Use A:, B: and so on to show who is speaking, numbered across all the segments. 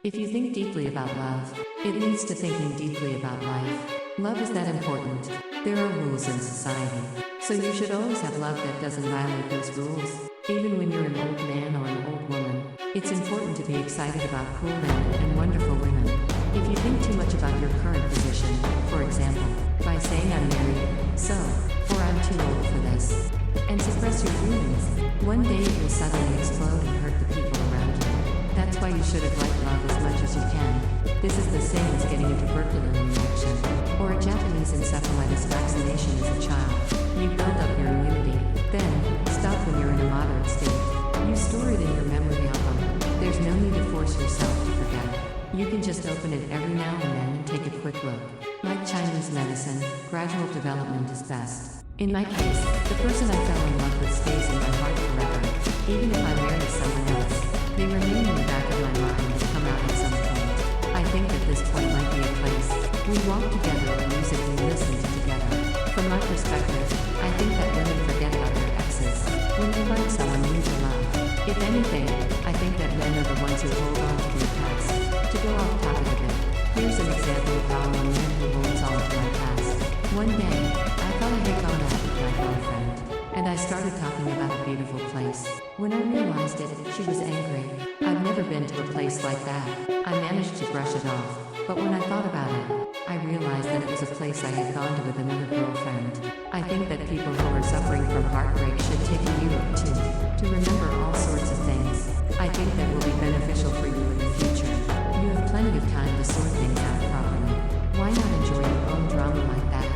A: If you think deeply about love, it leads to thinking deeply about life. Love is that important. There are rules in society. So you should always have love that doesn't violate those rules. Even when you're an old man or an old woman, it's important to be excited about cool men and wonderful women. If you think too much about your current position, for example, by saying I'm married, so, or I'm too old for this, and suppress your feelings, one day it will suddenly explode and hurt the people around you. That's why you should have liked love as much as you can. This is the same as getting a tuberculin injection, or a Japanese encephalitis vaccination as a child. You build up your immunity, then, stop when you're in a moderate state. You store it in your memory album. There's no need to force yourself to forget. You can just open it every now and then and take a quick look. Like Chinese medicine, gradual development is best. In my case, the person I fell in love with stays in my heart forever. Even if I marry someone else, they remain in the back of my mind and come out at some point. I think that this point might be a place. We walk together and music we listen to together. From my perspective, I think that women forget about their exes when they find someone new to love. If anything, I think that men are the ones who hold on to their past. To go off topic a bit, here's an example of how I'm a man who holds on to my past. One day, I thought I had gone out with my girlfriend, and I started talking about a beautiful place. When I realized it, she was angry. I've never been to a place like that. I managed to brush it off, but when I thought about it, I realized that it was a place I had gone to with another girlfriend. I think that people who are suffering from heartbreak should take a year or two to remember all sorts of things. I think that will be beneficial for you in the future. You have plenty of time to sort things out properly. Why not enjoy your own drama like that?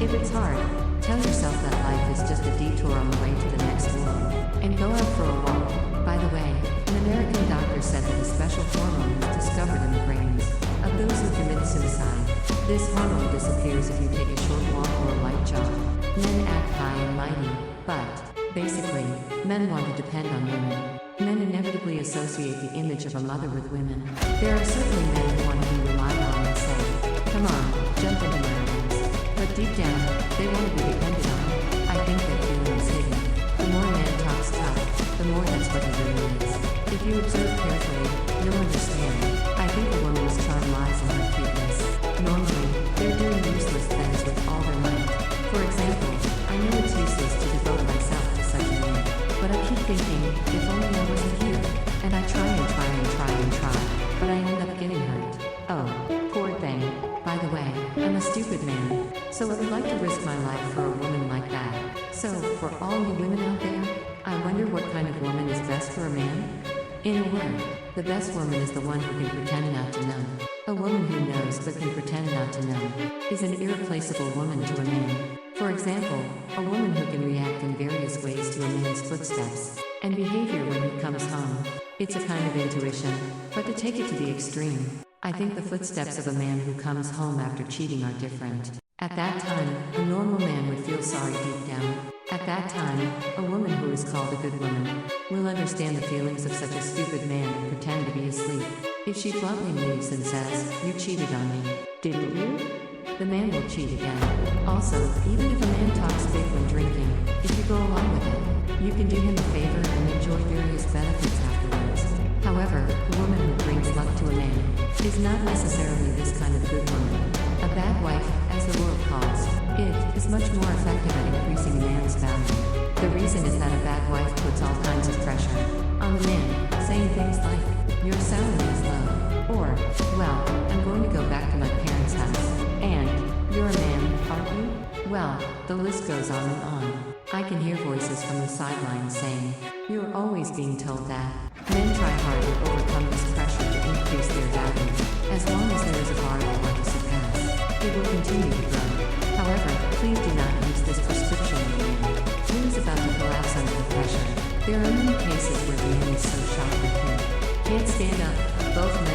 A: If it's hard, tell yourself that life is just a detour on the way to the next world, and go out for a walk. By the way, an American doctor said that a special hormone was discovered in the brains of those who commit suicide. This hormone disappears if you take a short walk or a light jog. Men act high and mighty, but, basically, men want to depend on women. Men inevitably associate the image of a mother with women. There are certainly men who want to be relied on and say, come on, jump into my arms. But deep down, they want to be depended on. I think that feeling is hidden. The more a man talks tough, the more that's what he really is. If you observe carefully, you'll understand. I think a woman's charm lies in her cuteness. Normally, they're doing useless things with all their might. For example, I know it's useless to devote myself to such a man, but I keep thinking, if only I wasn't here. And I try and try and try and try, but I end up getting hurt. Oh, poor thing. By the way, I'm a stupid man, so I would like to risk my life for a woman like that. So, for all you women out there, I wonder what kind of woman is best for a man? In a word, the best woman is the one who can pretend not to know. A woman who knows but can pretend not to know is an irreplaceable woman to a man. For example, a woman who can react in various ways to a man's footsteps and behavior when he comes home. It's a kind of intuition, but to take it to the extreme, I think the footsteps of a man who comes home after cheating are different. At that time, a normal man would feel sorry deep down. At that time, a woman who is called a good woman will understand the feelings of such a stupid man and pretend to be asleep. If she bluntly leaves and says, you cheated on me, didn't you? The man will cheat again. Also, even if a man talks big when drinking, if you go along with it, you can do him a favor and enjoy various benefits afterwards. However, a woman who brings luck to a man is not necessarily this kind of good woman. A bad wife, as the world calls it, is much more effective at increasing a man's value. The reason is that a bad wife puts all kinds of pressure on the man, saying things like, your salary is low, or, well, I'm going to go back to my parents' house, and, you're a man, aren't you? Well, the list goes on and on. I can hear voices from the sidelines saying, you're always being told that. Men try hard to overcome this pressure to increase their value. As long as there is a bar they want to surpass, it will continue to grow. However, please do not use this prescription on the man who is about to collapse under the pressure. There are many cases where the man is so shocked that he can't stand up. Both men